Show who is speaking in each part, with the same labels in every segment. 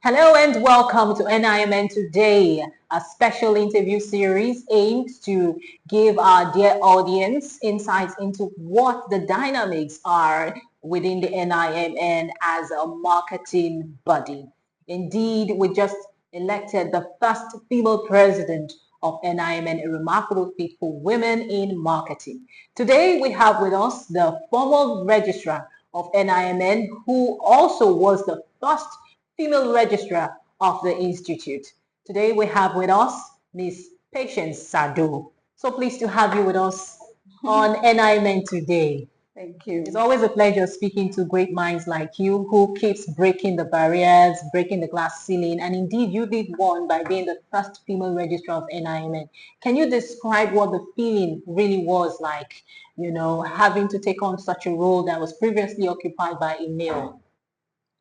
Speaker 1: Hello and welcome to NIMN Today, a special interview series aimed to give our dear audience insights into what the dynamics are within the NIMN as a marketing body. Indeed, we just elected the first female president of NIMN, a remarkable feat for women in marketing. Today, we have with us the former registrar of NIMN, who also was the first female registrar of the institute. Today we have with us Miss Patience Sado. So pleased to have you with us on NIMN today.
Speaker 2: Thank you.
Speaker 1: It's always a pleasure speaking to great minds like you who keeps breaking the barriers, breaking the glass ceiling, and indeed you did one by being the first female registrar of NIMN. Can you describe what the feeling really was like, having to take on such a role that was previously occupied by a male?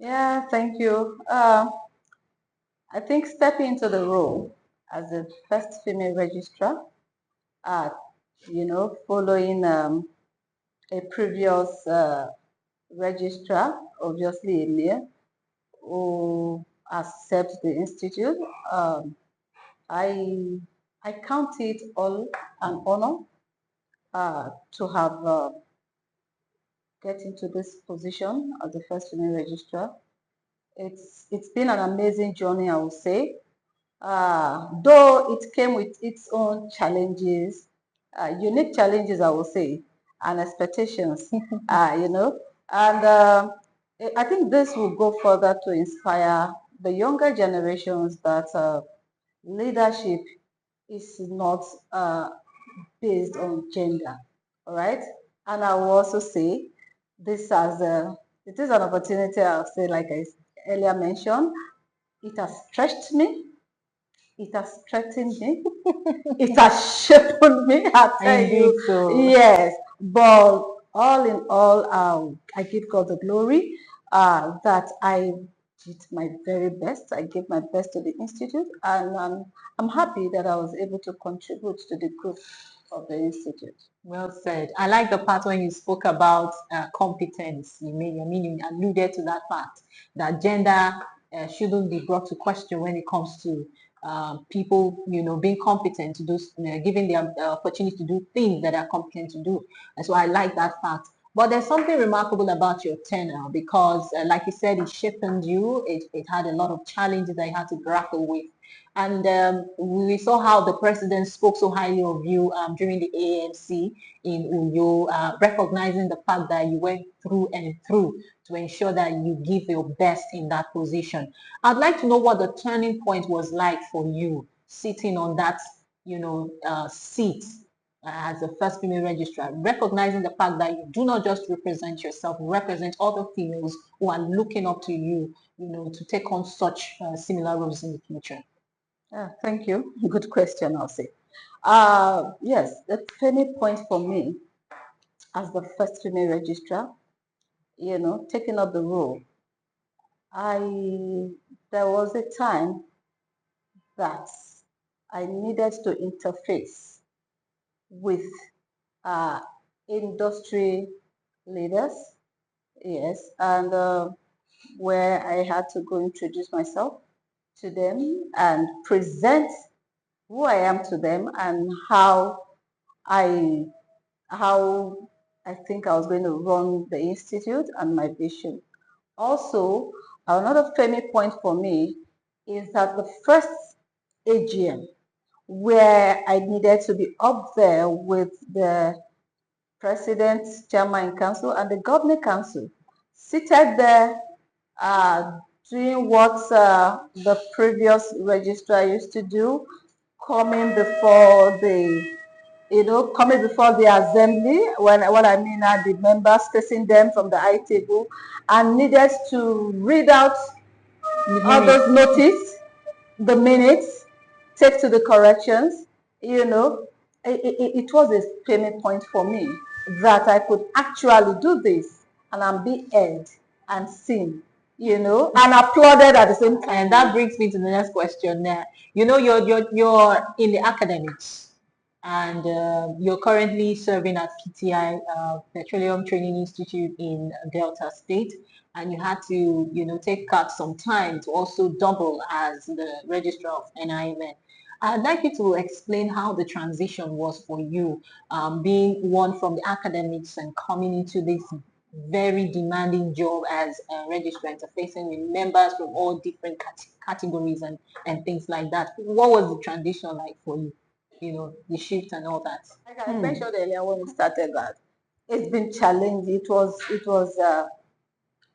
Speaker 2: Yeah, thank you. I think stepping into the role as the first female registrar, uh, following a previous registrar, obviously a male, who accepts the institute, I I count it all an honor to have get into this position as the first female registrar. It's been an amazing journey, I would say. Though it came with its own challenges, unique challenges, I would say, and expectations, and I think this will go further to inspire the younger generations that leadership is not based on gender, all right? And I will also say this as it is an opportunity, I'll say, like I earlier mentioned, it has stretched me, it has strengthened me, it has shaped me, I tell you.
Speaker 1: So.
Speaker 2: Yes, but all in all, I give God the glory that I did my very best. I gave my best to the institute, and I'm happy that I was able to contribute to the growth of the institute.
Speaker 1: Well said. I like the part when you spoke about competence. You alluded to that fact that gender shouldn't be brought to question when it comes to people, being competent to do, giving them the opportunity to do things that are competent to do. And so I like that fact. But there's something remarkable about your tenure because, like you said, it shaped you. It had a lot of challenges that you had to grapple with. And we saw how the president spoke so highly of you during the ANC in Uyo, recognizing the fact that you went through and through to ensure that you give your best in that position. I'd like to know what the turning point was like for you sitting on that, seat as the first female registrar, recognizing the fact that you do not just represent yourself, you represent other females who are looking up to you, to take on such similar roles in the future.
Speaker 2: Thank you. Good question, I'll say. Yes, the turning point for me as the first female registrar, taking up the role, there was a time that I needed to interface with uh, industry leaders, yes, and where I had to go introduce myself to them and present who I am to them and I how I think I was going to run the institute and my vision. Also, another turning point for me is that the first AGM where I needed to be up there with the president, chairman council, and the governing council, seated there doing what the previous registrar used to do, coming before coming before the assembly, what I mean are the members facing them from the high table, and needed to read out all those notice, the minutes, take to the corrections, it was a payment point for me that I could actually do this and I'm being heard and seen, and applauded at the same time.
Speaker 1: And that brings me to the next question there. You're in the academics and you're currently serving at PTI, Petroleum Training Institute in Delta State. and you had to, take out some time to also double as the registrar of NIMN. I'd like you to explain how the transition was for you, being one from the academics and coming into this very demanding job as a registrar, interfacing with members from all different categories and things like that. What was the transition like for you? The shift and all that.
Speaker 2: Like I mentioned earlier when we started that, it's been challenging.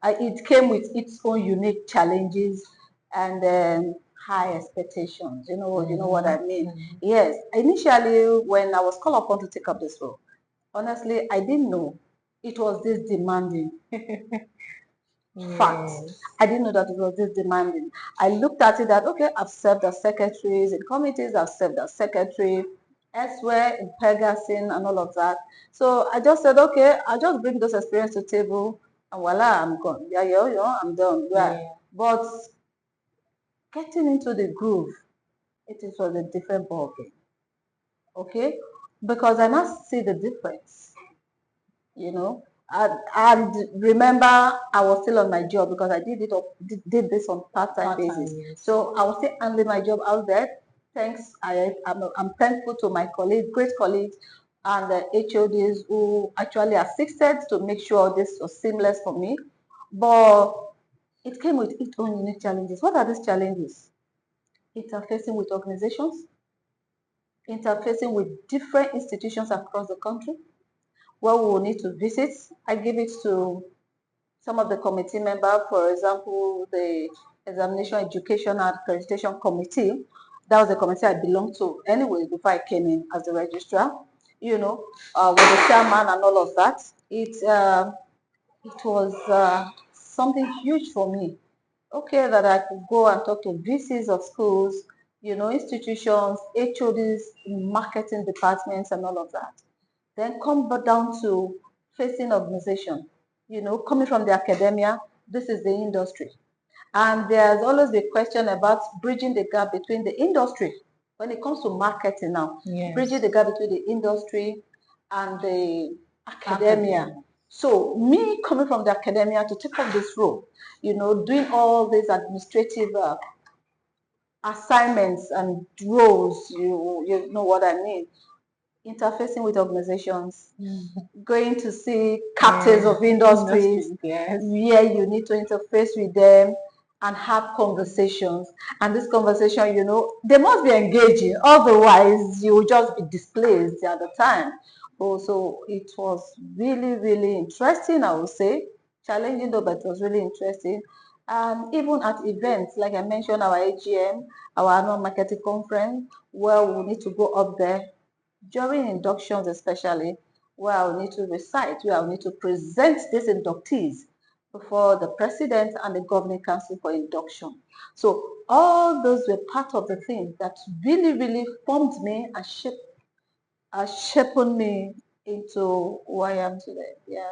Speaker 2: It came with its own unique challenges and high expectations. You know what I mean? Yes. Initially, when I was called upon to take up this role, honestly, I didn't know it was this demanding. Fact. I didn't know that it was this demanding. I looked at it that, okay, I've served as secretaries in committees, I've served as secretary elsewhere in Pegasin and all of that. So I just said, okay, I'll just bring those experience to the table and voila, I'm gone. Yeah, I'm done. Yeah. But getting into the groove, it was a different ballgame. Okay? Because I now see the difference. And remember, I was still on my job because I did this on part-time basis.
Speaker 1: Yes.
Speaker 2: So I was still handling my job out there. Thanks, I'm thankful to my great colleagues, and the HODs who actually assisted to make sure this was seamless for me. But it came with its own unique challenges. What are these challenges? Interfacing with organizations, interfacing with different institutions across the country, where we will need to visit. I give it to some of the committee members, for example, the Examination Education and Accreditation Committee. That was the committee I belonged to anyway before I came in as the registrar, with the chairman and all of that. It was something huge for me. Okay, that I could go and talk to VCs of schools, institutions, HODs, marketing departments and all of that. Then come back down to facing organization, coming from the academia, this is the industry. And there's always the question about bridging the gap between the industry when it comes to marketing now, bridging the gap between the industry and the academia. So me coming from the academia to take up this role, doing all these administrative assignments and roles, you know what I mean, interfacing with organizations, going to see captains of industries, where you need to interface with them and have conversations. And this conversation, they must be engaging, otherwise you will just be displaced at the time. So it was really, really interesting, I would say. Challenging though, but it was really interesting. And even at events, like I mentioned, our AGM, our annual marketing conference, where we need to go up there during inductions especially, where I will need to recite, where I will need to present these inductees before the president and the governing council for induction. So all those were part of the things that really, really formed me and shaped me into who I am today. Yeah.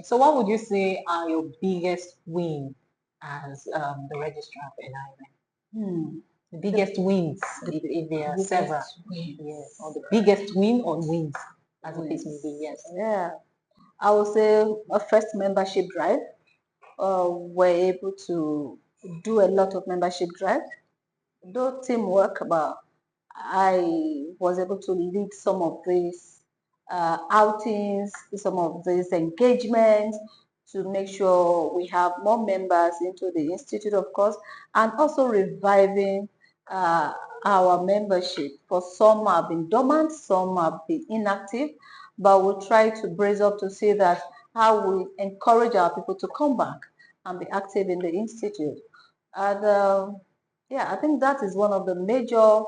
Speaker 1: So what would you say are your biggest win as the registrar of NIMN? The biggest wins, if there are several. Yes, or the biggest win or wins, as the case may be, yes.
Speaker 2: Yeah. I would say a first membership drive. We're able to do a lot of membership drive. Though teamwork, but I was able to lead some of these outings, some of these engagements to make sure we have more members into the institute, of course, and also reviving our membership. For some have been dormant, some have been inactive, but we'll try to brace up to see that how we encourage our people to come back and be active in the institute. And yeah, I think that is one of the major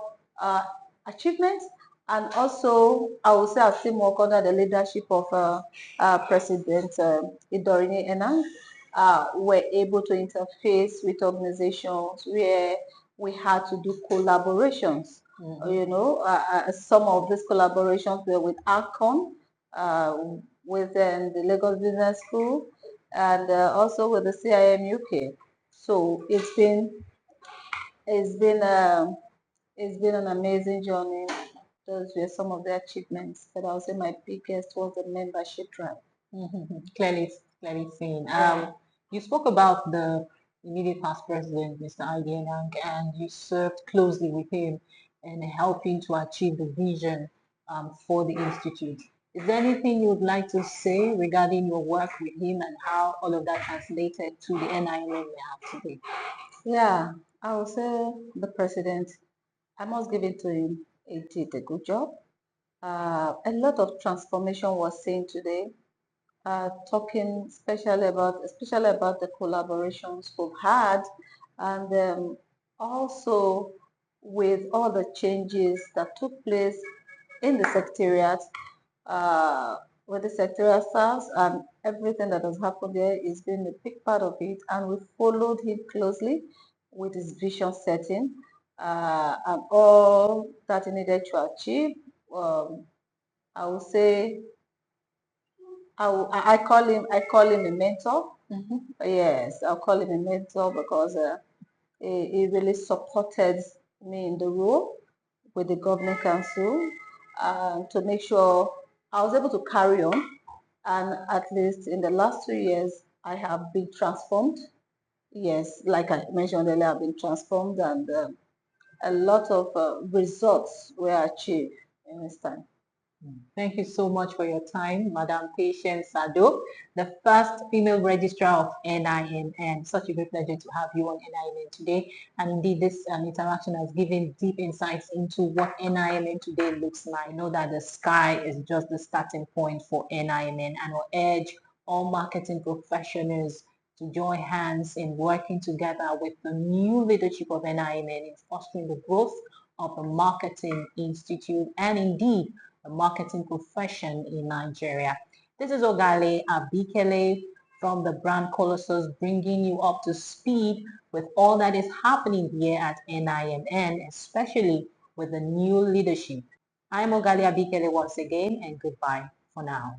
Speaker 2: achievements. And also, I would say I've still work under the leadership of President Idorini Enang. We're able to interface with organizations where we had to do collaborations. Some of these collaborations were with ARCON, within the Lagos Business School, and also with the CIM UK. So it's been an amazing journey. Those were some of the achievements, but I would say my biggest was the membership drive.
Speaker 1: Clearly seen. You spoke about the immediate past president, Mr. Ayenang, and you served closely with him in helping to achieve the vision for the institute. Is there anything you would like to say regarding your work with him and how all of that translated to the NIMN we have today?
Speaker 2: Yeah, I would say the president, I must give it to him. He did a good job. A lot of transformation was seen today. Talking especially about the collaborations we've had, and also with all the changes that took place in the secretariat, uh, with the secretariat staffs and everything that has happened there is been a big part of it, and we followed him closely with his vision setting and all that he needed to achieve. I would say I call him a mentor.
Speaker 1: Mm-hmm.
Speaker 2: Yes, I'll call him a mentor because he really supported me in the role with the governing council to make sure I was able to carry on. And at least in the last 2 years, I have been transformed. Yes, like I mentioned earlier, I've been transformed, and a lot of results were achieved in this time.
Speaker 1: Thank you so much for your time, Madam Patience Sado, the first female registrar of NIMN. Such a great pleasure to have you on NIMN today. And indeed, this interaction has given deep insights into what NIMN today looks like. I know that the sky is just the starting point for NIMN, and will urge all marketing professionals to join hands in working together with the new leadership of NIMN in fostering the growth of the Marketing Institute and indeed the marketing profession in Nigeria. This is Ogale Abikele from the Brand Colossus, bringing you up to speed with all that is happening here at NIMN, especially with the new leadership. I'm Ogale Abikele once again, and goodbye for now.